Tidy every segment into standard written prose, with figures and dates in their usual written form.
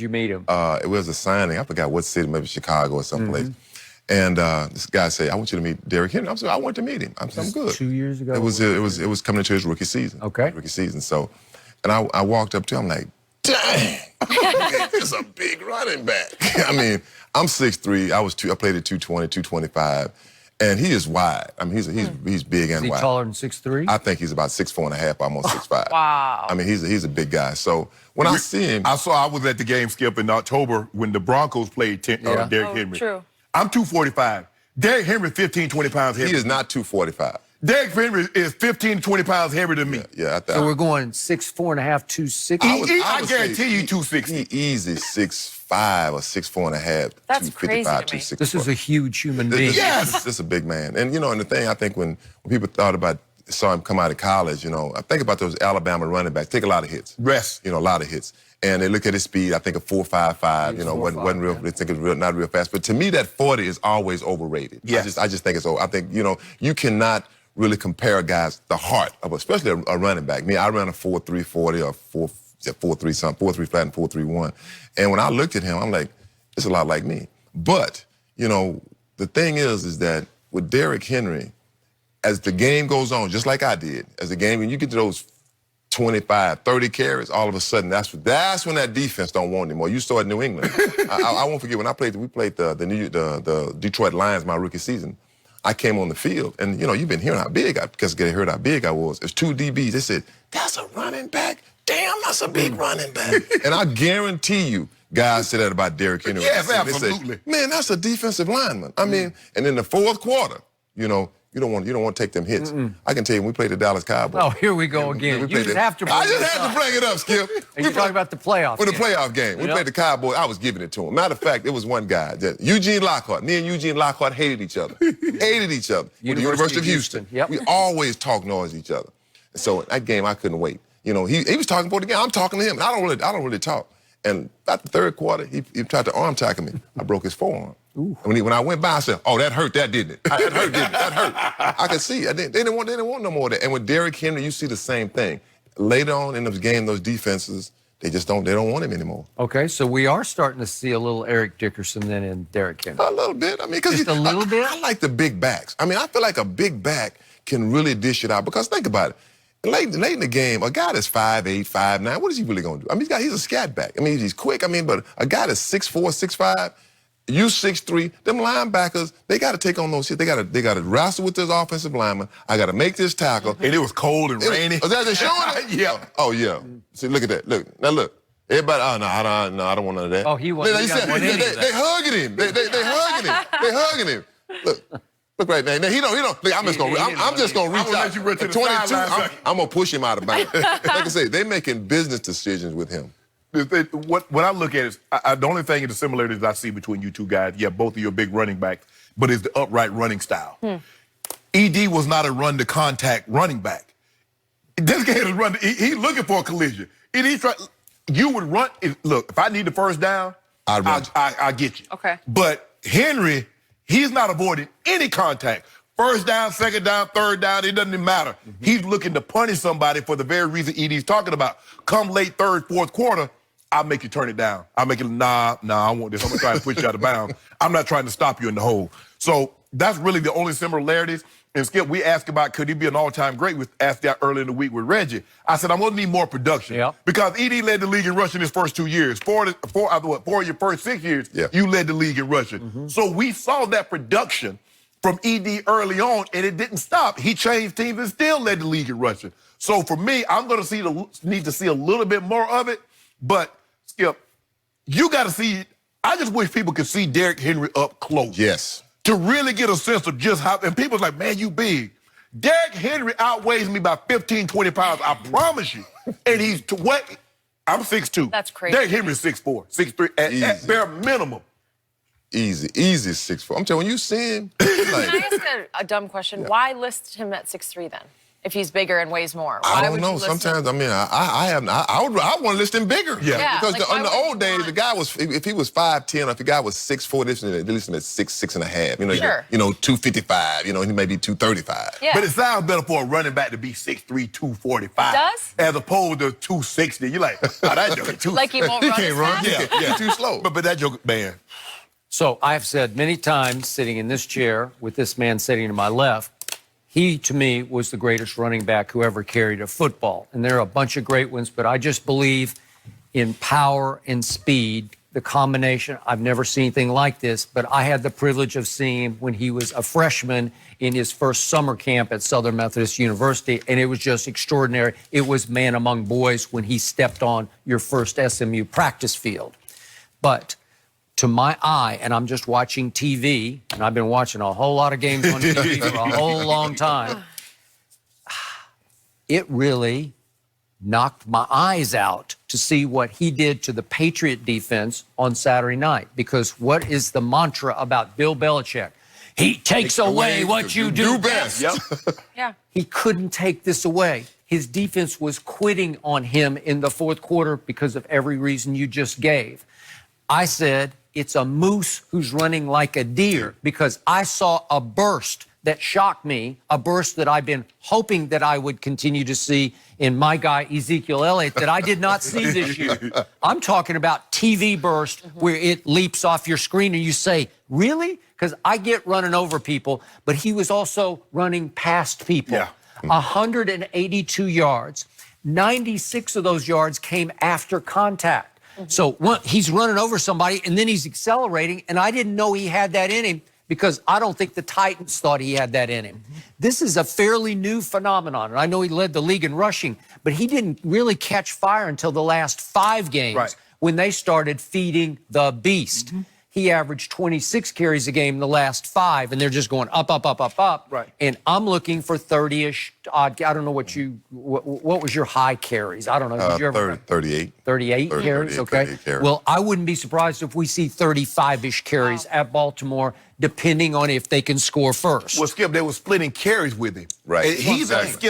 you meet him? It was a signing. I forgot what city, maybe Chicago or someplace. And this guy said, "I want you to meet Derrick Henry." I said, "I want to meet him. I'm good." 2 years ago. It was coming into his rookie season. Okay. Rookie season. So, and I walked up to him like, "Dang, this is a big running back." I mean, I'm 6'3". I played at 220, 225, and he is wide. I mean, he's big and Is he wide. taller than 6'3"? I think he's about 6'4.5", almost 6'5". Wow. I mean, he's a big guy. So when I see him, I was at the game, Skip, in October when the Broncos played Derrick Henry. True. I'm 245. Derrick Henry 15, 20 pounds heavier. he is not 245. Derrick Henry is 15, 20 pounds heavier than me. Yeah, So we're going 6'4.5", 260. I guarantee you 260. He easy 6'5" or 6'4.5". That's crazy to me. 265, This is a huge human being. Yes. This is a big man. And and the thing I think when people saw him come out of college, I think about those Alabama running backs, take a lot of hits. Rest. A lot of hits. And they look at his speed, I think a 4.55, wasn't real, they think it's not real fast. But to me, that 40 is always overrated. Yes. I just think it's over. I think, you cannot really compare guys, the heart of, especially a running back. I ran a 4.3 40 or 4.3 something, 4.3 flat and 4.31. And when I looked at him, I'm like, it's a lot like me. But, the thing is that with Derrick Henry, as the game goes on, just like I did, when you get to those 25, 30 carries, all of a sudden, that's when that defense don't want anymore. You saw it in New England. I won't forget when we played the Detroit Lions my rookie season. I came on the field, and you've been hearing how big because they heard how big I was. There's two DBs. They said, "That's a running back. Damn, that's a big running back." And I guarantee you, guys said that about Derrick Henry. Yes, they absolutely. Say, "Man, that's a defensive lineman." I mean, and in the fourth quarter, you don't want to take them hits. I can tell you, when we played the Dallas Cowboys. Oh, here we go again. You just have to bring I just had to bring it up, Skip. And you're talking about the playoff For the game. playoff game. We played the Cowboys. I was giving it to him. Matter of fact, it was one guy, Eugene Lockhart. Me and Eugene Lockhart hated each other. Hated each other. With the University of Houston. Yep. We always talk noise to each other. And so that game, I couldn't wait. He was talking before the game. I'm talking to him. And I don't really talk. And about the third quarter, he tried to arm tackle me. I broke his forearm. And when I went by, I said, "Oh, that hurt, that didn't it? That hurt, didn't it? That hurt." I could see. They didn't want no more of that. And with Derrick Henry, you see the same thing. Later on in those game, those defenses, they don't want him anymore. Okay, so we are starting to see a little Eric Dickerson then in Derrick Henry. A little bit. I mean, because Just a little bit? I like the big backs. I mean, I feel like a big back can really dish it out. Because think about it. Late in the game, a guy that's 5'8", 5'9", what is he really going to do? I mean, he's a scat back. I mean, he's quick. I mean, but a guy that's 6'4", 6'5", you 6'3", them linebackers, they got to take on those shit. They got to wrestle with this offensive lineman. I got to make this tackle. And it was cold and rainy. Is that they showing it? Yeah. Oh, yeah. See, look at that. Look. Now, look. Everybody, oh, no, I don't want none of that. Oh, he wasn't. They hugging him. They hugging him. They hugging him. Look right now. He don't. Look, I'm just gonna reach out. Let you run to the 22. sideline. I'm gonna push him out of bounds. Like I say, they making business decisions with him. What I look at is the only thing in the similarities I see between you two guys. Yeah, both of you are big running backs, but it's the upright running style. ED was not a run to contact running back. This guy is running. He's looking for a collision. You would run. Look, if I need the first down, I get you. Okay. But Henry, he's not avoiding any contact. First down, second down, third down, it doesn't even matter. He's looking to punish somebody for the very reason ED's talking about. Come late third, fourth quarter, I'll make you turn it down. I'll make it, nah, I want this. I'm going to try to push you out of bounds. I'm not trying to stop you in the hole. So that's really the only similarities. And Skip, we asked about could he be an all-time great? We asked that earlier in the week with Reggie. I said, I'm going to need more production. Yep. Because ED led the league in rushing his first 2 years. Four of your first 6 years, you led the league in rushing. So we saw that production from ED early on, and it didn't stop. He changed teams and still led the league in rushing. So for me, I'm going to need to see a little bit more of it. But, Skip, you got to see, I just wish people could see Derrick Henry up close. Yes. To really get a sense of just how, and people's like, man, you big. Derrick Henry outweighs me by 15, 20 pounds, I promise you. And he's, I'm 6'2". That's crazy. Derrick Henry's 6'4", 6'3", at bare minimum. Easy 6'4". I'm telling you, when you see him, Can I ask a dumb question? Why list him at 6'3" then? if he's bigger and weighs more? I Why don't would know. you list him? Sometimes, I mean, I want to list him bigger. Yeah, Because like, why in the would you old days, want- the guy was, if he was 5'10", or if the guy was 6'4", they list him at 6'6.5". You know, Sure. 255. You know, he may be 235. Yeah. But it sounds better for a running back to be 6'3", 245. It does? As opposed to 260. You're like, oh, that joke too. Like he won't run can't as run. fast? Yeah, he's too slow. But that joke, man. So I've said many times, sitting in this chair with this man sitting to my left, he, to me, was the greatest running back who ever carried a football. And there are a bunch of great ones, but I just believe in power and speed, the combination. I've never seen anything like this, but I had the privilege of seeing him when he was a freshman in his first summer camp at Southern Methodist University, and it was just extraordinary. It was man among boys when he stepped on your first SMU practice field. But to my eye, and I'm just watching TV, and I've been watching a whole lot of games on TV for a whole long time, it really knocked my eyes out to see what he did to the Patriot defense on Saturday night. Because what is the mantra about Bill Belichick? He takes away what you do best. Yep. Yeah. He couldn't take this away. His defense was quitting on him in the fourth quarter because of every reason you just gave. I said, it's a moose who's running like a deer, because I saw a burst that shocked me, a burst that I've been hoping that I would continue to see in my guy Ezekiel Elliott that I did not see this year. I'm talking about TV burst where it leaps off your screen and you say, really? Because I get running over people, but he was also running past people. Yeah. 182 yards. 96 of those yards came after contact. So he's running over somebody, and then he's accelerating, and I didn't know he had that in him because I don't think the Titans thought he had that in him. This is a fairly new phenomenon, and I know he led the league in rushing, but he didn't really catch fire until the last 5 games when they started feeding the beast. He averaged 26 carries a game in the last 5, and they're just going up, up, up, up, up. Right. And I'm looking for 30-ish odd. I don't know what was your high carries? I don't know. Did you ever 38. 38 carries? 38, Okay. 38 carries. Well, I wouldn't be surprised if we see 35-ish carries at Baltimore, depending on if they can score first. Well, Skip, they were splitting carries with him. Right. And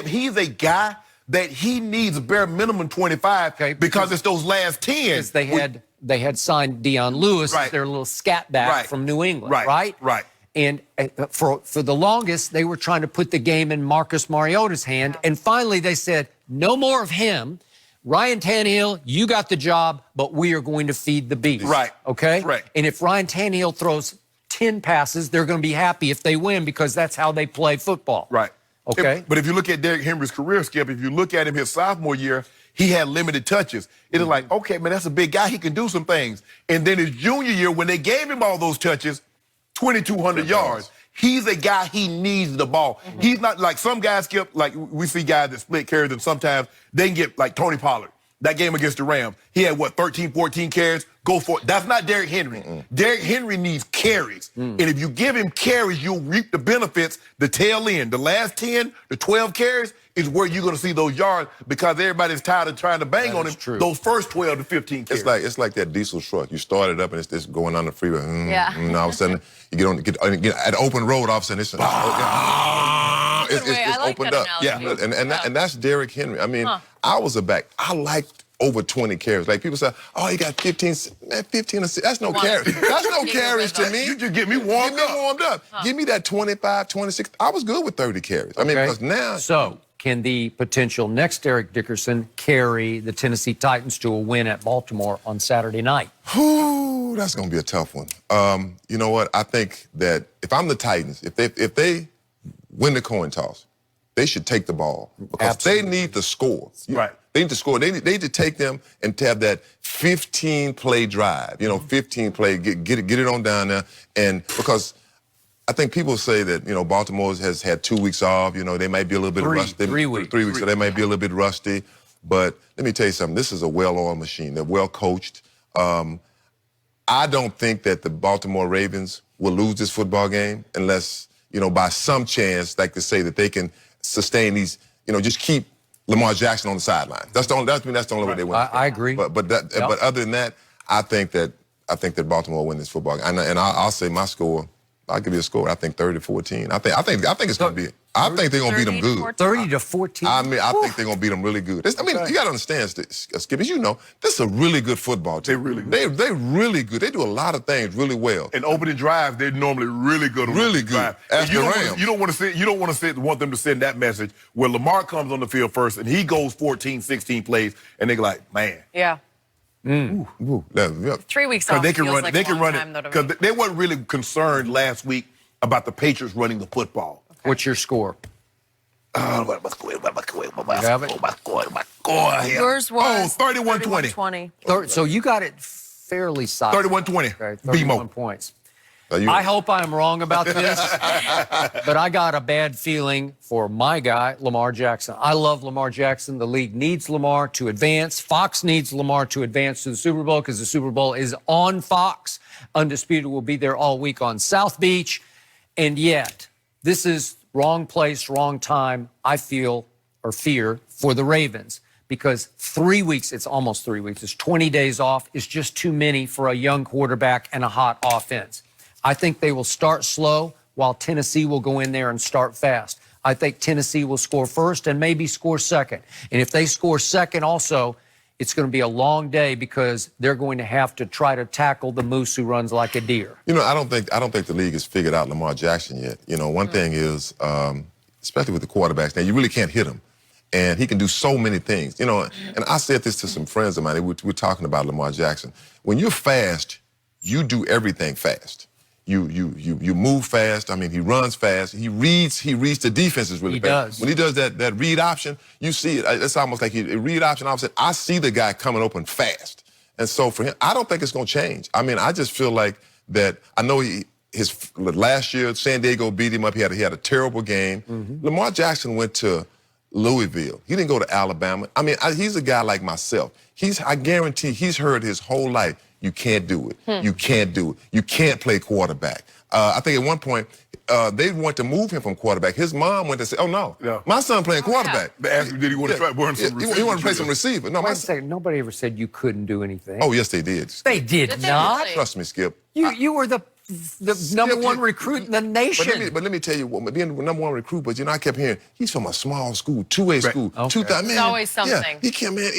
he's a guy that he needs a bare minimum 25 because it's those last 10. Because they had signed Deion Lewis, their little scat back from New England, right? Right. And for the longest, they were trying to put the game in Marcus Mariota's hand. And finally, they said, no more of him. Ryan Tannehill, you got the job, but we are going to feed the beast. Right. Okay? Right. And if Ryan Tannehill throws 10 passes, they're going to be happy if they win because that's how they play football. Right. Okay? But if you look at Derrick Henry's career, Skip, if you look at him his sophomore year, he had limited touches. It is like, okay, man, that's a big guy. He can do some things. And then his junior year, when they gave him all those touches, 2,200 yards, he's a guy, he needs the ball. He's not like some guys, Skip, like we see guys that split carries, and sometimes they can get like Tony Pollard. That game against the Rams, he had, 13, 14 carries? Go for it. That's not Derrick Henry. Derrick Henry needs carries. And if you give him carries, you'll reap the benefits, the tail end. The last 10, the 12 carries is where you're going to see those yards because everybody's tired of trying to bang on him. True. Those first 12 to 15 carries. It's like that diesel truck. You start it up and it's just going on the freeway. Yeah. All of a sudden, you get at the open road. All of a sudden, it's I like opened that up. analogy. And that's Derrick Henry. I mean, I was a back. I liked over 20 carries. Like people say, oh, he got 15. Man, 15 or 6. That's no carries. That's no carries to me. You just get me warmed up. Give me that 25, 26. I was good with 30 carries. I mean, because now. So, can the potential next Eric Dickerson carry the Tennessee Titans to a win at Baltimore on Saturday night? Whew, that's going to be a tough one. You know what? I think that if I'm the Titans, if they win the coin toss, they should take the ball because they need to score. Right. They need to score. They need to take them and to have that 15-play drive. 15-play, get it on down there. And because I think people say that, Baltimore has had 2 weeks off. They might be a little bit rusty. 3 weeks. 3 weeks, so they might be a little bit rusty. But let me tell you something. This is a well-oiled machine. They're well-coached. I don't think that the Baltimore Ravens will lose this football game unless, by some chance, like to say that they can sustain these, just keep Lamar Jackson on the sideline. That's the only way they win. I agree. But other than that, I think that Baltimore will win this football game. And I'll say my score, I'll give you a score. I think 30-14. I think it's going to be. I think they're going to beat them good. 30-14. I mean, I think they're going to beat them really good. You got to understand, Skip, as you know, this is a really good football team. They're really good. They do a lot of things really well. And opening drives, they're normally really good. Really good. Ask the Rams. You don't want them to send that message where Lamar comes on the field first and he goes 14, 16 plays, and they're like, man. Yeah. Ooh, 3 weeks off. They can run. Like They can run time, it because they weren't really concerned last week about the Patriots running the football. What's your score? Yours was 31-20. So you got it fairly solid. 31-20. Okay, BMO. 31 points. I hope I'm wrong about this, but I got a bad feeling for my guy, Lamar Jackson. I love Lamar Jackson. The league needs Lamar to advance. Fox needs Lamar to advance to the Super Bowl because the Super Bowl is on Fox. Undisputed will be there all week on South Beach. And yet, this is wrong place, wrong time, I feel or fear for the Ravens. Because 3 weeks, it's almost 3 weeks, it's 20 days off, is just too many for a young quarterback and a hot offense. I think they will start slow while Tennessee will go in there and start fast. I think Tennessee will score first and maybe score second. And if they score second also, it's going to be a long day because they're going to have to try to tackle the moose who runs like a deer. You know, I don't think the league has figured out Lamar Jackson yet. You know, one thing is, especially with the quarterbacks, now you really can't hit him. And he can do so many things. You know, and I said this to some friends of mine. We're talking about Lamar Jackson. When you're fast, you do everything fast. You move fast. I mean, he runs fast. He reads the defenses really fast. When he does that read option, you see it. It's almost like a read option. I see the guy coming open fast. And so for him, I don't think it's going to change. I mean, I just feel like that. I know his last year, San Diego beat him up. He had a terrible game. Lamar Jackson went to Louisville. He didn't go to Alabama. I mean, he's a guy like myself. I guarantee he's heard his whole life, you can't do it. You can't do it. You can't play quarterback. I think at one point, they wanted to move him from quarterback. His mom went to say, oh, no, my son playing quarterback. They asked him, did he want to try some receiver? He wanted to play some receiver. No, Wait a second. Nobody ever said you couldn't do anything. Oh, yes, they did. They did not. Trust me, Skip. You were the number one recruit in the nation. But let me tell you, being the number one recruit, but you know, I kept hearing, he's from a small school, two-way school. Okay. 2000, man, It's always something. Yeah, he came in.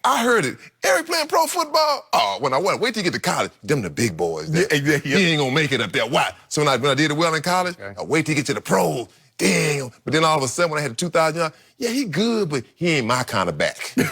I heard it. Eric playing pro football? Oh, when I went, wait till you get to college. Them the big boys. There. Yeah. He ain't gonna make it up there. Why? So when I did it well in college, I wait till you get to the pros. Damn. But then all of a sudden, when I had the 2,000 yards, yeah, he good, but he ain't my kind of back. Oh,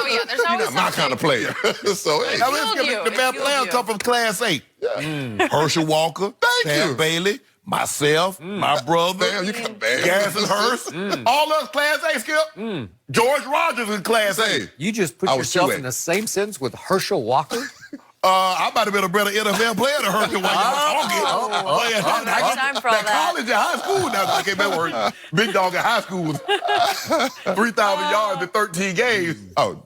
yeah, there's always He's not my kind of player. So, hey. The best players come from Class 8. Yeah. Herschel Walker, Sam Bailey, myself, my brother, Damn, you got bad. Garrison Hurst, all us Class A, Skip. George Rogers in Class A. You just put I was yourself 2A. in the same sentence with Herschel Walker? I might have been a better NFL player than Herschel while y'all talking. There's time for all that. College and high school, now I can't remember. Big dog in high school was 3,000 yards in 13 games. Oh,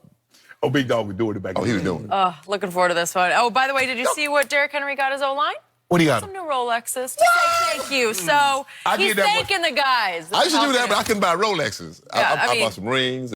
Big Dog was doing it back then. Oh, he was doing it. Looking forward to this one. Oh, by the way, did you see what Derrick Henry got his O-line? What do you got? Some new Rolexes to say thank you. So he's thanking the guys. I used to do that, but I couldn't buy Rolexes. Yeah, I I mean- bought some rings.